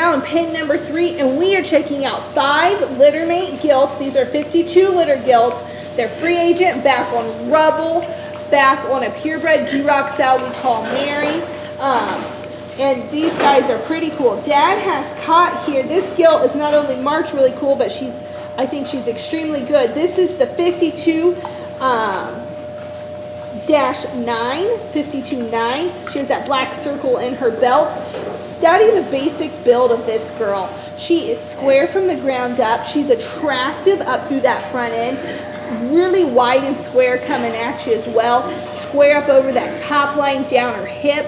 now in pin number 3, and we are checking out 5 Littermate Gilts. These are 52 litter Gilts. They're free agent, back on rubble, back on a purebred Duroc sow we call Mary. And these guys are pretty cool. Dad has caught here. This gilt is not only marked really cool, but I think she's extremely good. This is the 52 52-9. She has that black circle in her belt. Study the basic build of this girl. She is square from the ground up. She's attractive up through that front end. Really wide and square coming at you as well. Square up over that top line, down her hip.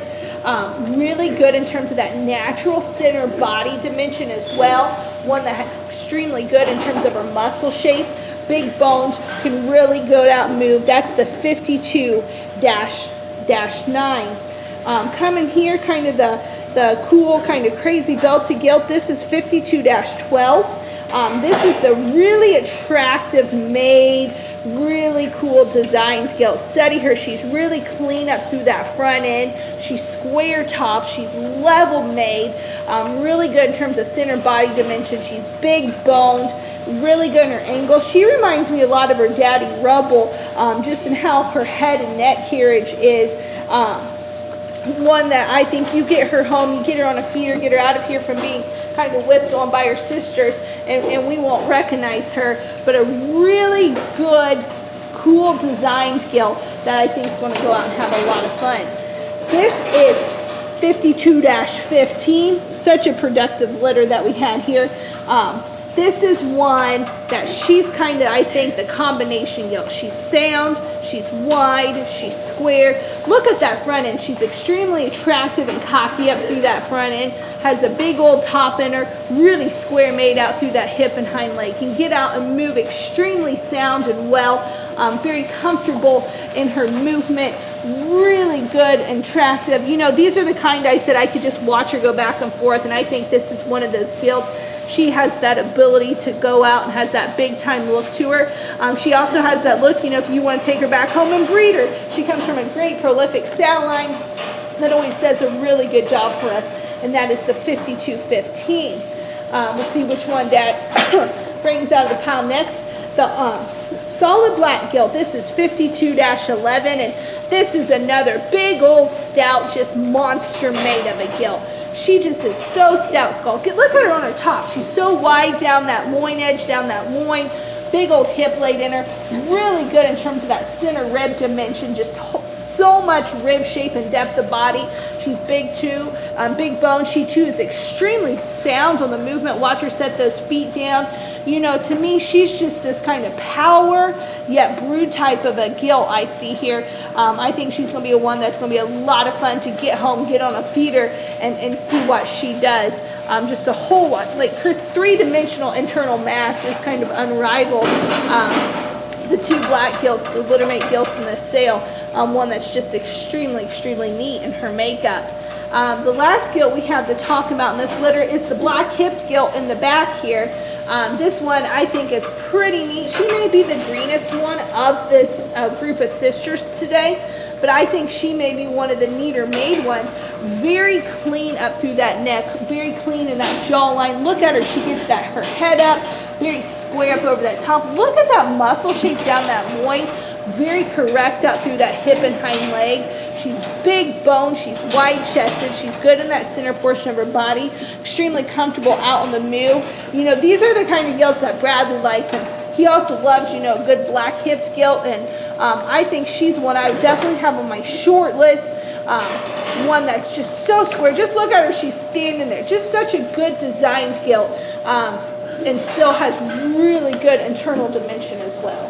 Really good in terms of that natural center body dimension as well. One that's extremely good in terms of her muscle shape. Big bones, can really go out and move. That's the 52-9. Coming here, kind of the cool, kind of crazy belted gilt. This is 52-12. This is the really attractive made, really cool designed gilt. Study her. She's really clean up through that front end. She's square top. She's level made. Really good in terms of center body dimension. She's big boned. Really good in her angle. She reminds me a lot of her daddy Rubble, just in how her head and neck carriage is. One that I think you get her home, you get her on a feeder, get her out of here from being kind of whipped on by her sisters, and we won't recognize her. But a really good, cool designed gilt that I think is going to go out and have a lot of fun. This is 52-15. Such a productive litter that we had here. This is one that she's kind of, I think, the combination gilt. She's sound, she's wide, she's square. Look at that front end. She's extremely attractive and cocky up through that front end. Has a big old top in her, really square made out through that hip and hind leg. Can get out and move extremely sound and well. Very comfortable in her movement. Really good and attractive. You know, these are the kind I said I could just watch her go back and forth, and I think this is one of those gilts. She has that ability to go out and has that big time look to her. She also has that look, you know, if you want to take her back home and breed her. She comes from a great prolific sow line that always does a really good job for us, and that is the 52-15. We'll see which one Dad brings out of the pile next. The solid black gilt. This is 52-11, and this is another big old stout, just monster made of a gilt. She just is so stout skull. Look at her on her top. She's so wide down that loin edge, down that loin. Big old hip blade in her. Really good in terms of that center rib dimension. Just so much rib shape and depth of body. She's big too. Big bone. She too is extremely sound on the movement. Watch her set those feet down. You know, to me, she's just this kind of power yet brood type of a gilt I see here. I think she's going to be one that's going to be a lot of fun to get home, get on a feeder, and see what she does. Just a whole lot. Like her three-dimensional internal mass is kind of unrivaled. The two black gilts, the Littermate gilts in the sale, one that's just extremely, extremely neat in her makeup. The last gilt we have to talk about in this litter is the black hipped gilt in the back here. This one I think is pretty neat. She may be the greenest one of this group of sisters today, but I think she may be one of the neater made ones. Very clean up through that neck, very clean in that jawline. Look at her, she gets her head up, very square up over that top. Look at that muscle shape down that loin, very correct up through that hip and hind leg. She's big boned, she's wide chested, she's good in that center portion of her body, extremely comfortable out on the move. You know, these are the kind of gilts that Bradley likes, and he also loves, you know, a good black hipped gilt, and I think she's one I would definitely have on my short list. One that's just so square. Just look at her, she's standing there. Just such a good designed gilt, and still has really good internal dimension as well.